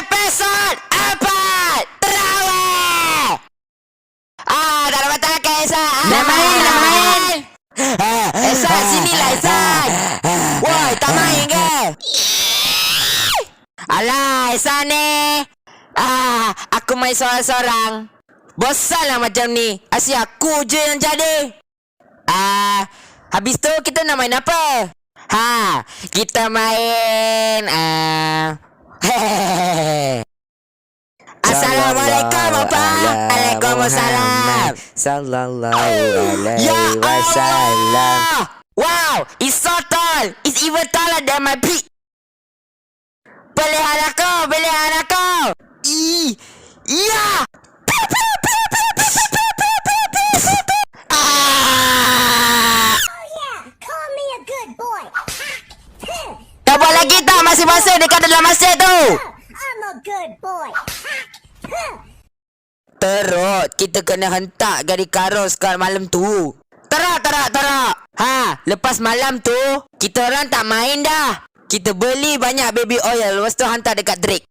Episod 4 Terawih. Tak ada mata ke Esan. Dah main. Esan, sinilah Esan. Woi, tak main ke? Alah, Esan ni. Aku main sorang-sorang. Bosan lah macam ni. Asyik aku je yang jadi. Habis tu kita nak main apa? Kita main Assalamualaikum apa? Waalaikumsalam. Sallallahu alaihi wasallam. Wow, it's so tall. It's even taller than my peak. Pilihan aku. Ya. Kau buat lagi tak masing-masing dekat dalam masjid tu? I'm a good boy. Teruk, kita kena hentak Gadi Karos kat malam tu. Terak. Lepas malam tu, kita orang tak main dah. Kita beli banyak baby oil, lepas tu hantar dekat Drake.